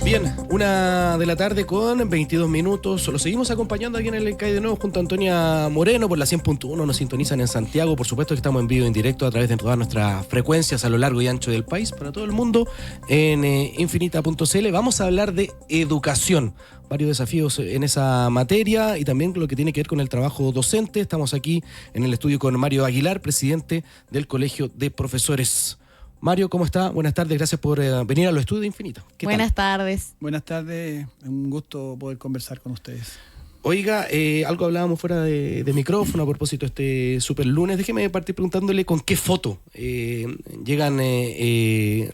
Bien, 1:00 con 22 minutos. Lo seguimos acompañando aquí en el CAI de nuevo junto a Antonia Moreno por la 100.1. Nos sintonizan en Santiago. Por supuesto que estamos en vivo, en directo a través de todas nuestras frecuencias a lo largo y ancho del país, para todo el mundo, en infinita.cl. Vamos a hablar de educación. Varios desafíos en esa materia y también lo que tiene que ver con el trabajo docente. Estamos aquí en el estudio con Mario Aguilar, presidente del Colegio de Profesores. Mario, ¿cómo está? Buenas tardes, gracias por venir a los estudios de Infinita. Buenas tardes. Buenas tardes, un gusto poder conversar con ustedes. Oiga, algo hablábamos fuera de micrófono a propósito de este super lunes. Déjeme partir preguntándole con qué foto llegan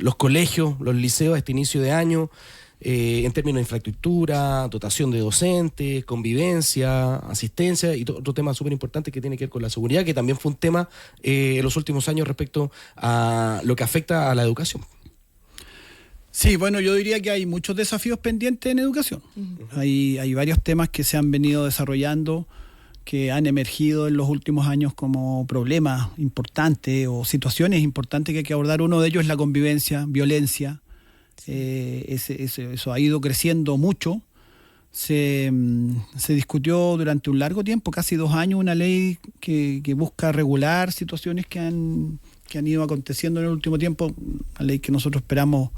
los colegios, los liceos a este inicio de año, en términos de infraestructura, dotación de docentes, convivencia, asistencia y otro tema súper importante que tiene que ver con la seguridad, que también fue un tema en los últimos años respecto a lo que afecta a la educación. Sí, bueno, yo diría que hay muchos desafíos pendientes en educación. Hay varios temas que se han venido desarrollando, que han emergido en los últimos años como problemas importantes o situaciones importantes que hay que abordar. Uno de ellos es la convivencia, violencia. Eso ha ido creciendo mucho. Se discutió durante un largo tiempo, casi 2 años, una ley que busca regular situaciones que han ido aconteciendo en el último tiempo. Una ley que nosotros esperamos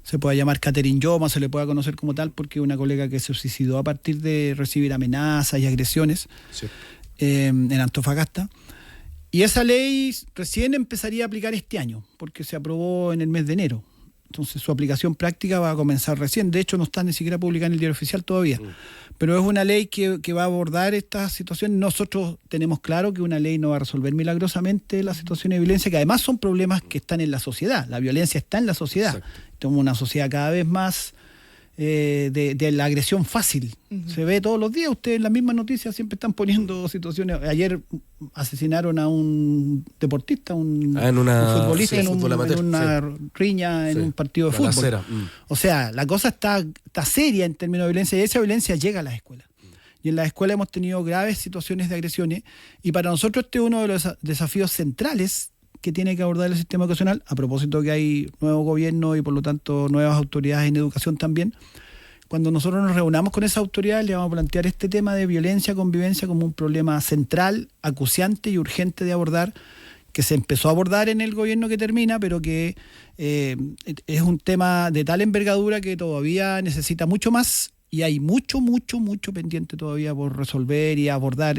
se pueda llamar Catherine Yoma, se le pueda conocer como tal, porque una colega que se suicidó a partir de recibir amenazas y agresiones, sí, en Antofagasta. Y esa ley recién empezaría a aplicar este año, porque se aprobó en el mes de enero. Entonces su aplicación práctica va a comenzar recién. De hecho, no está ni siquiera publicada en el diario oficial todavía. Pero es una ley que va a abordar estas situaciones. Nosotros tenemos claro que una ley no va a resolver milagrosamente las situaciones de violencia, que además son problemas que están en la sociedad. La violencia está en la sociedad. Tenemos una sociedad cada vez más de la agresión fácil. Se ve todos los días. Ustedes en las mismas noticias siempre están poniendo situaciones. Ayer asesinaron a un deportista, un futbolista, en una riña, en un partido de fútbol. O sea, la cosa está seria en términos de violencia, y esa violencia llega a las escuelas. Y en las escuelas hemos tenido graves situaciones de agresiones, y para nosotros este es uno de los desafíos centrales que tiene que abordar el sistema educacional, a propósito que hay nuevo gobierno y por lo tanto nuevas autoridades en educación también. Cuando nosotros nos reunamos con esas autoridades, le vamos a plantear este tema de violencia, convivencia como un problema central, acuciante y urgente de abordar, que se empezó a abordar en el gobierno que termina, pero que es un tema de tal envergadura que todavía necesita mucho más, y hay mucho pendiente todavía por resolver y abordar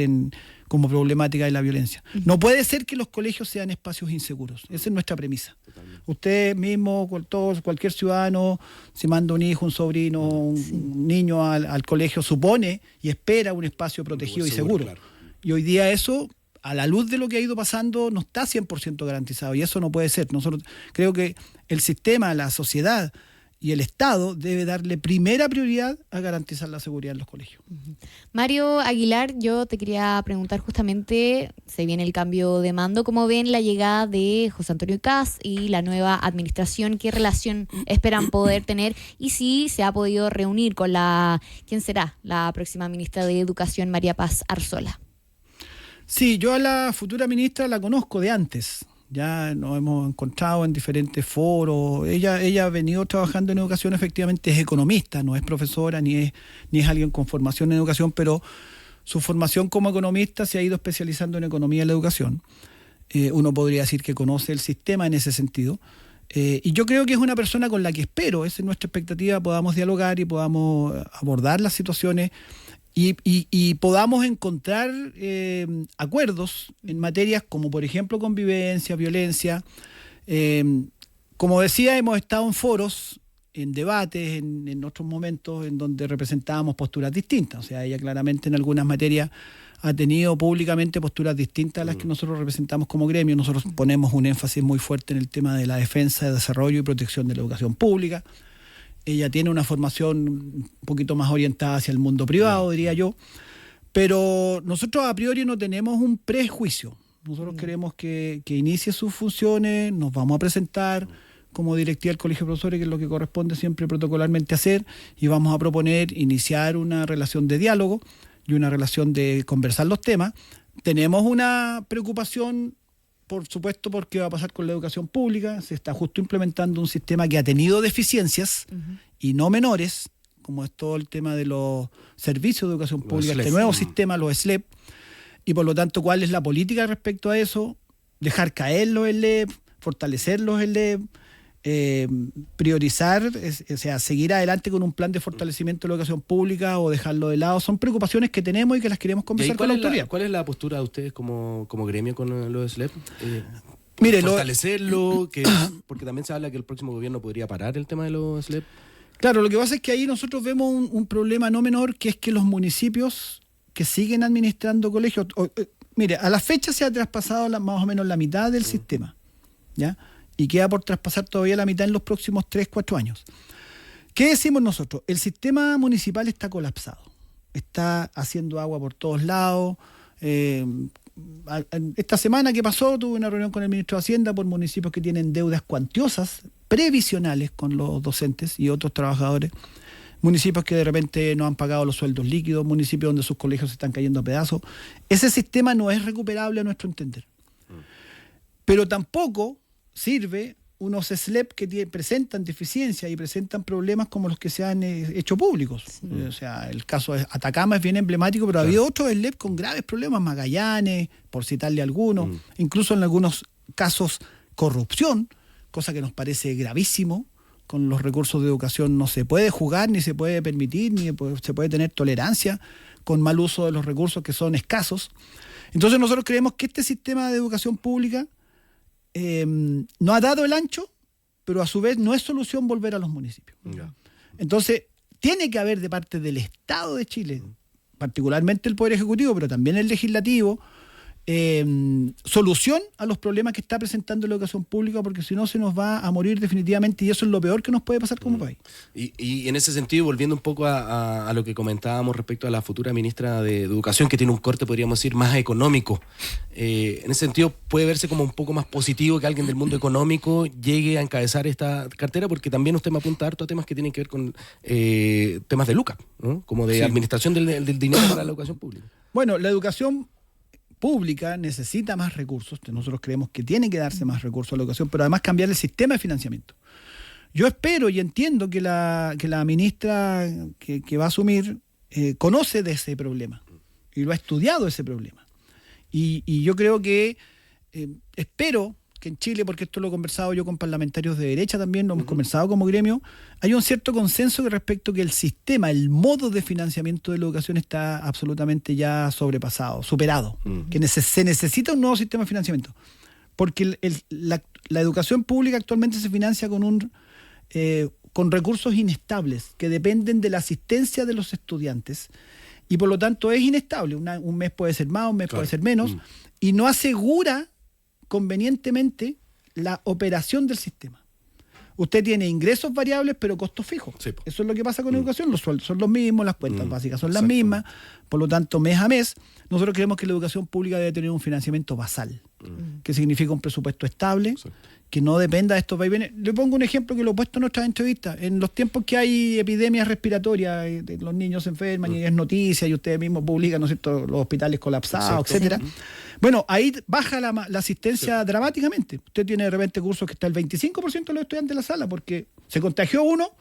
como problemática de la violencia. No puede ser que los colegios sean espacios inseguros. Esa es nuestra premisa. Totalmente. Usted mismo, cualquier ciudadano, si manda un hijo, un sobrino, un niño al colegio, supone y espera un espacio protegido y seguro. Claro. Y hoy día eso, a la luz de lo que ha ido pasando, no está 100% garantizado, y eso no puede ser. Nosotros creo que el sistema, la sociedad y el Estado debe darle primera prioridad a garantizar la seguridad en los colegios. Mario Aguilar, yo te quería preguntar justamente, se viene el cambio de mando, ¿cómo ven la llegada de José Antonio Kast y la nueva administración? ¿Qué relación esperan poder tener? Y si se ha podido reunir con ¿quién será? La próxima ministra de Educación, María Paz Arzola. Sí, yo a la futura ministra la conozco de antes. Ya nos hemos encontrado en diferentes foros. Ella ha venido trabajando en educación, efectivamente es economista, no es profesora ni es alguien con formación en educación, pero su formación como economista se ha ido especializando en economía de la educación. Uno podría decir que conoce el sistema en ese sentido. Y yo creo que es una persona con la que espero, esa es nuestra expectativa, podamos dialogar y podamos abordar las situaciones y podamos encontrar acuerdos en materias como, por ejemplo, convivencia, violencia. Como decía, hemos estado en foros, en debates, en otros momentos en donde representábamos posturas distintas. O sea, ella claramente en algunas materias ha tenido públicamente posturas distintas a las que nosotros representamos como gremio. Nosotros ponemos un énfasis muy fuerte en el tema de la defensa, desarrollo y protección de la educación pública. Ella tiene una formación un poquito más orientada hacia el mundo privado, diría yo, pero nosotros a priori no tenemos un prejuicio. Nosotros queremos que inicie sus funciones, nos vamos a presentar como directiva del Colegio de Profesores, que es lo que corresponde siempre protocolarmente hacer, y vamos a proponer iniciar una relación de diálogo y una relación de conversar los temas. Tenemos una preocupación, por supuesto, porque va a pasar con la educación pública. Se está justo implementando un sistema que ha tenido deficiencias y no menores, como es todo el tema de los servicios de educación pública, este nuevo sistema, los SLEP, y por lo tanto, ¿cuál es la política respecto a eso? Dejar caer los SLEP, fortalecer los SLEP, priorizar, o sea, seguir adelante con un plan de fortalecimiento de la educación pública o dejarlo de lado. Son preocupaciones que tenemos y que las queremos conversar con la autoridad. ¿Cuál es la postura de ustedes como gremio con los SLEP? Mire, fortalecerlo, porque también se habla que el próximo gobierno podría parar el tema de los SLEP. Claro, lo que pasa es que ahí nosotros vemos un problema no menor, que es que los municipios que siguen administrando colegios, mire, a la fecha se ha traspasado más o menos la mitad del sistema, ¿ya? Y queda por traspasar todavía la mitad en los próximos 3-4 años. ¿Qué decimos nosotros? El sistema municipal está colapsado, está haciendo agua por todos lados. Esta semana que pasó tuve una reunión con el ministro de Hacienda por municipios que tienen deudas cuantiosas, previsionales con los docentes y otros trabajadores, municipios que de repente no han pagado los sueldos líquidos, municipios donde sus colegios se están cayendo a pedazos. Ese sistema no es recuperable a nuestro entender. Pero tampoco sirve unos SLEP que presentan deficiencias y presentan problemas como los que se han hecho públicos. Sí. O sea, el caso de Atacama es bien emblemático, pero había otros SLEP con graves problemas, Magallanes, por citarle algunos, incluso en algunos casos corrupción, cosa que nos parece gravísimo. Con los recursos de educación no se puede jugar, ni se puede permitir, ni se puede tener tolerancia con mal uso de los recursos que son escasos. Entonces nosotros creemos que este sistema de educación pública no ha dado el ancho, pero a su vez no es solución volver a los municipios. Entonces, tiene que haber de parte del Estado de Chile, particularmente el Poder Ejecutivo, pero también el Legislativo, solución a los problemas que está presentando la educación pública, porque si no se nos va a morir definitivamente, y eso es lo peor que nos puede pasar como país. Y en ese sentido, volviendo un poco a lo que comentábamos respecto a la futura ministra de Educación, que tiene un corte, podríamos decir, más económico, en ese sentido puede verse como un poco más positivo que alguien del mundo económico llegue a encabezar esta cartera, porque también usted me apunta harto a temas que tienen que ver con temas de lucas, ¿no? Como de administración del dinero para la educación pública. Bueno, la educación pública necesita más recursos. Nosotros creemos que tiene que darse más recursos a la educación, pero además cambiar el sistema de financiamiento. Yo espero y entiendo que la ministra que va a asumir conoce de ese problema y lo ha estudiado ese problema. Y yo creo que espero que en Chile, porque esto lo he conversado yo con parlamentarios de derecha también, lo hemos conversado como gremio, hay un cierto consenso respecto que el sistema, el modo de financiamiento de la educación está absolutamente ya sobrepasado, superado, que se necesita un nuevo sistema de financiamiento, porque la educación pública actualmente se financia con recursos inestables, que dependen de la asistencia de los estudiantes, y por lo tanto es inestable, un mes puede ser más, un mes puede ser menos, y no asegura convenientemente la operación del sistema. Usted tiene ingresos variables, pero costos fijos. Sí. Eso es lo que pasa con educación. Los sueldos son los mismos, las cuentas básicas son las mismas. Por lo tanto, mes a mes, nosotros creemos que la educación pública debe tener un financiamiento basal, que significa un presupuesto estable, que no dependa de estos vaivenes. Le pongo un ejemplo que lo he puesto en nuestras entrevistas. En los tiempos que hay epidemias respiratorias, los niños se enferman y es noticia, y ustedes mismos publican, ¿no es cierto?, los hospitales colapsados, etcétera. Bueno, ahí baja la asistencia dramáticamente. Usted tiene de repente cursos que está el 25% de los estudiantes en la sala porque se contagió uno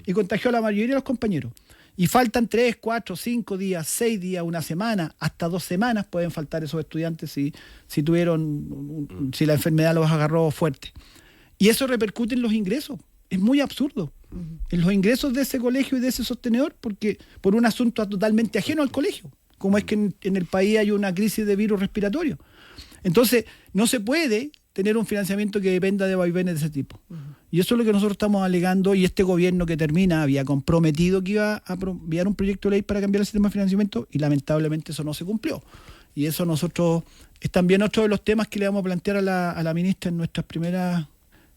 y contagió a la mayoría de los compañeros. Y faltan 3, 4, 5 días, 6 días, una semana, hasta 2 semanas pueden faltar esos estudiantes si si la enfermedad los agarró fuerte. Y eso repercute en los ingresos. Es muy absurdo. En los ingresos de ese colegio y de ese sostenedor, porque por un asunto totalmente ajeno al colegio, como es que en el país hay una crisis de virus respiratorio. Entonces, no se puede tener un financiamiento que dependa de vaivenes de ese tipo. Y eso es lo que nosotros estamos alegando, y este gobierno que termina había comprometido que iba a enviar un proyecto de ley para cambiar el sistema de financiamiento, y lamentablemente eso no se cumplió. Y eso nosotros es también otro de los temas que le vamos a plantear a la ministra en nuestras primeras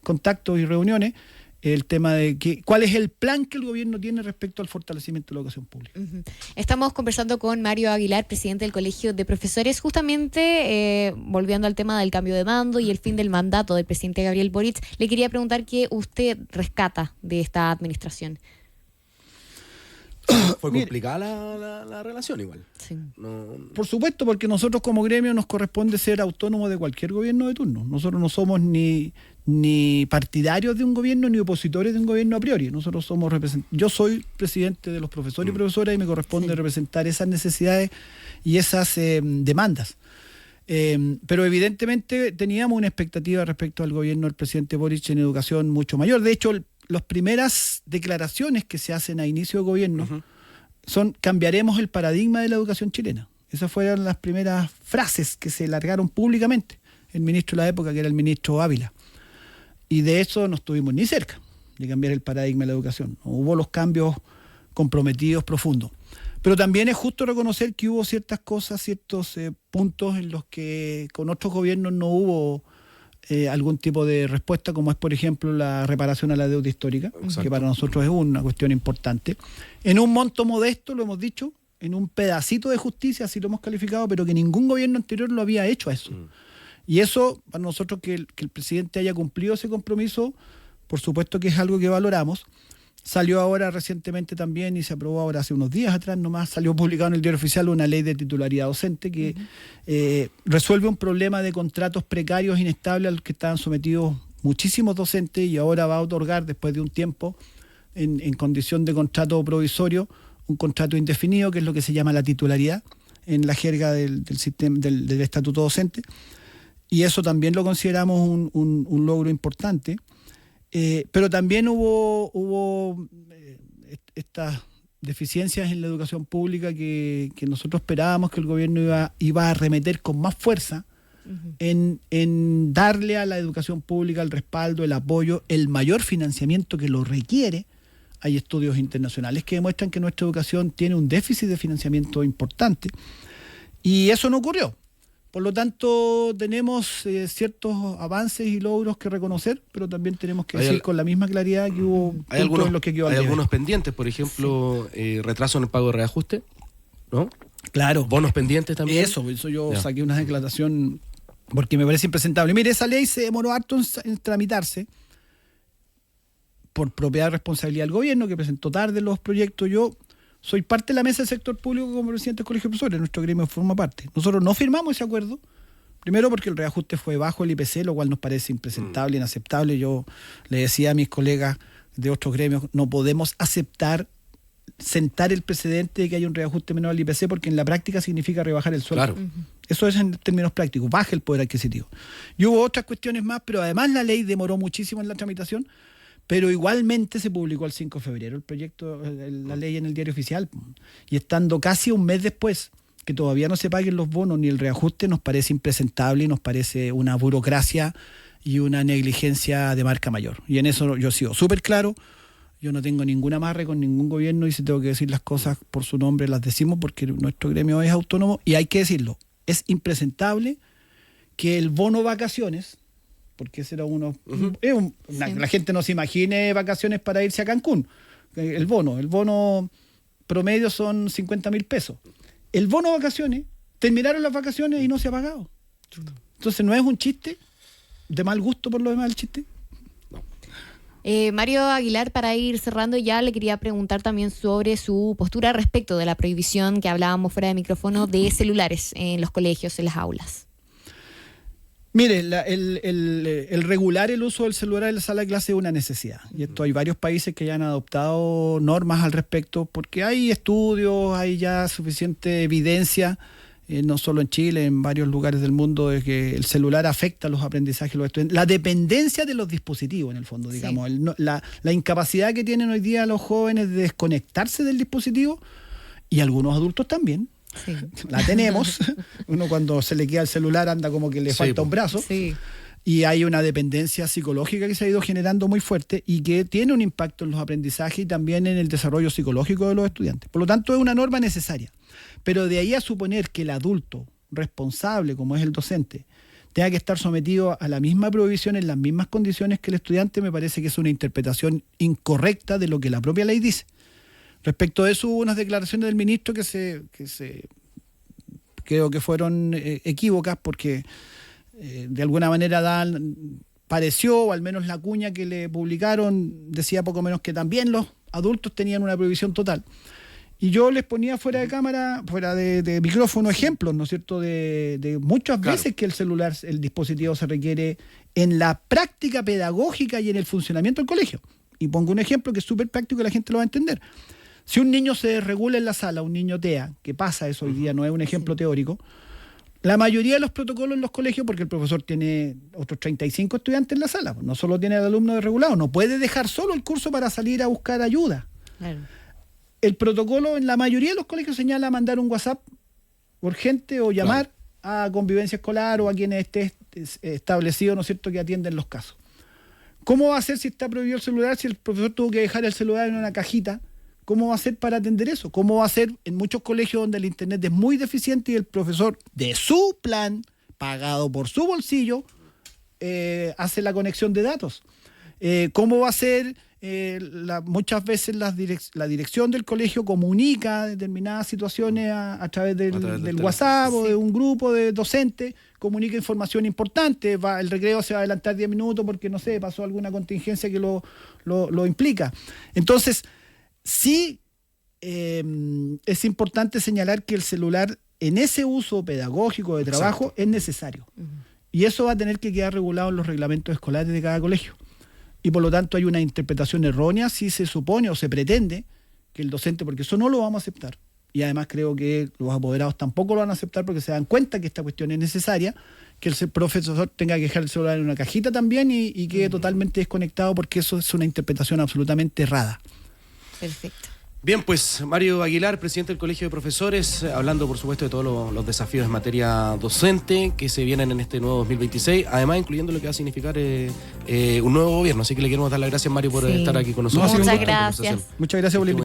contactos y reuniones, el tema de cuál es el plan que el gobierno tiene respecto al fortalecimiento de la educación pública. Estamos conversando con Mario Aguilar, presidente del Colegio de Profesores, justamente volviendo al tema del cambio de mando y el fin del mandato del presidente Gabriel Boric. Le quería preguntar qué usted rescata de esta administración. Fue Mire, complicada la relación igual. Sí. No, por supuesto, porque nosotros como gremio nos corresponde ser autónomos de cualquier gobierno de turno. Nosotros no somos ni partidarios de un gobierno ni opositores de un gobierno a priori. Nosotros somos yo soy presidente de los profesores y profesoras y me corresponde representar esas necesidades y esas demandas. Pero evidentemente teníamos una expectativa respecto al gobierno del presidente Boric en educación mucho mayor. De hecho, las primeras declaraciones que se hacen a inicio de gobierno son: cambiaremos el paradigma de la educación chilena. Esas fueron las primeras frases que se largaron públicamente el ministro de la época, que era el ministro Ávila. Y de eso no estuvimos ni cerca de cambiar el paradigma de la educación. Hubo los cambios comprometidos profundos. Pero también es justo reconocer que hubo ciertas cosas, ciertos puntos en los que con otros gobiernos no hubo algún tipo de respuesta, como es, por ejemplo, la reparación a la deuda histórica, que para nosotros es una cuestión importante. En un monto modesto, lo hemos dicho, en un pedacito de justicia, así lo hemos calificado, pero que ningún gobierno anterior lo había hecho a eso. Y eso, para nosotros, que el presidente haya cumplido ese compromiso, por supuesto que es algo que valoramos. Salió ahora recientemente también, y se aprobó ahora hace unos días atrás nomás, salió publicado en el Diario Oficial una ley de titularidad docente que resuelve un problema de contratos precarios inestables al que estaban sometidos muchísimos docentes, y ahora va a otorgar, después de un tiempo, en condición de contrato provisorio, un contrato indefinido, que es lo que se llama la titularidad en la jerga del sistema del estatuto docente. Y eso también lo consideramos un logro importante. Pero también hubo estas deficiencias en la educación pública que nosotros esperábamos que el gobierno iba a arremeter con más fuerza en darle a la educación pública el respaldo, el apoyo, el mayor financiamiento que lo requiere. Hay estudios internacionales que demuestran que nuestra educación tiene un déficit de financiamiento importante, y eso no ocurrió. Por lo tanto, tenemos ciertos avances y logros que reconocer, pero también tenemos que decir con la misma claridad que hubo puntos en los que quedó al Hay debe. algunos pendientes, por ejemplo, retraso en el pago de reajuste, ¿no? Claro. Bonos pendientes también. Eso yo saqué una declaración porque me parece impresentable. Mire, esa ley se demoró harto en tramitarse por propia responsabilidad del gobierno, que presentó tarde los proyectos. Yo soy parte de la mesa del sector público como presidente del Colegio de Profesores, nuestro gremio forma parte. Nosotros no firmamos ese acuerdo, primero porque el reajuste fue bajo el IPC, lo cual nos parece impresentable, inaceptable. Yo le decía a mis colegas de otros gremios, no podemos aceptar sentar el precedente de que haya un reajuste menor al IPC, porque en la práctica significa rebajar el sueldo. Claro. Eso es en términos prácticos, baja el poder adquisitivo. Y hubo otras cuestiones más, pero además la ley demoró muchísimo en la tramitación, pero igualmente se publicó el 5 de febrero el proyecto, la ley en el Diario Oficial, y estando casi un mes después que todavía no se paguen los bonos ni el reajuste, nos parece impresentable y nos parece una burocracia y una negligencia de marca mayor. Y en eso yo he sido súper claro. Yo no tengo ningún amarre con ningún gobierno, y si tengo que decir las cosas por su nombre las decimos, porque nuestro gremio es autónomo y hay que decirlo. Es impresentable que el bono vacaciones, porque ese era uno... La gente no se imagine vacaciones para irse a Cancún. El bono promedio son 50.000 pesos. El bono vacaciones, terminaron las vacaciones y no se ha pagado. Entonces no es un chiste, de mal gusto por lo demás el chiste. Mario Aguilar, para ir cerrando ya, le quería preguntar también sobre su postura respecto de la prohibición que hablábamos fuera de micrófono de celulares en los colegios, en las aulas. Mire, el regular el uso del celular en la sala de clase es una necesidad. Y esto hay varios países que ya han adoptado normas al respecto, porque hay estudios, hay ya suficiente evidencia, no solo en Chile, en varios lugares del mundo, de que el celular afecta los aprendizajes de los estudiantes. La dependencia de los dispositivos, en el fondo, digamos. Sí. La incapacidad que tienen hoy día los jóvenes de desconectarse del dispositivo, y algunos adultos también. Sí. La tenemos. Uno cuando se le queda el celular anda como que le falta un brazo. Sí. Y hay una dependencia psicológica que se ha ido generando muy fuerte y que tiene un impacto en los aprendizajes y también en el desarrollo psicológico de los estudiantes. Por lo tanto, es una norma necesaria. Pero de ahí a suponer que el adulto responsable, como es el docente, tenga que estar sometido a la misma prohibición en las mismas condiciones que el estudiante, me parece que es una interpretación incorrecta de lo que la propia ley dice. Respecto a eso, hubo unas declaraciones del ministro que creo que fueron equívocas, porque de alguna manera pareció, o al menos la cuña que le publicaron decía poco menos que también los adultos tenían una prohibición total. Y yo les ponía fuera de cámara, fuera de micrófono, ejemplos, ¿no es cierto?, de muchas veces que el celular, el dispositivo se requiere en la práctica pedagógica y en el funcionamiento del colegio. Y pongo un ejemplo que es súper práctico y la gente lo va a entender. Si un niño se desregula en la sala, un niño TEA, que pasa eso hoy día, no es un ejemplo teórico, la mayoría de los protocolos en los colegios, porque el profesor tiene otros 35 estudiantes en la sala, no solo tiene al alumno desregulado, no puede dejar solo el curso para salir a buscar ayuda. Claro. El protocolo en la mayoría de los colegios señala mandar un WhatsApp urgente o llamar a convivencia escolar o a quienes esté establecido, ¿no es cierto?, que atienden los casos. ¿Cómo va a ser si está prohibido el celular, si el profesor tuvo que dejar el celular en una cajita? ¿Cómo va a ser para atender eso? ¿Cómo va a ser en muchos colegios donde el internet es muy deficiente y el profesor de su plan, pagado por su bolsillo, hace la conexión de datos? ¿Cómo va a ser? Muchas veces la dirección del colegio comunica determinadas situaciones a través del WhatsApp o de un grupo de docentes, comunica información importante, el recreo se va a adelantar 10 minutos porque, no sé, pasó alguna contingencia que lo implica. Entonces, sí es importante señalar que el celular en ese uso pedagógico de trabajo es necesario. Y eso va a tener que quedar regulado en los reglamentos escolares de cada colegio. Y por lo tanto hay una interpretación errónea si se supone o se pretende que el docente, porque eso no lo vamos a aceptar, y además creo que los apoderados tampoco lo van a aceptar porque se dan cuenta que esta cuestión es necesaria, que el profesor tenga que dejar el celular en una cajita también y quede totalmente desconectado, porque eso es una interpretación absolutamente errada. Perfecto. Bien, pues Mario Aguilar, presidente del Colegio de Profesores, hablando por supuesto de todos los desafíos en materia docente que se vienen en este nuevo 2026, además incluyendo lo que va a significar un nuevo gobierno. Así que le queremos dar las gracias, Mario, por estar aquí con nosotros. Muchas gracias. Muchas gracias por la invitación.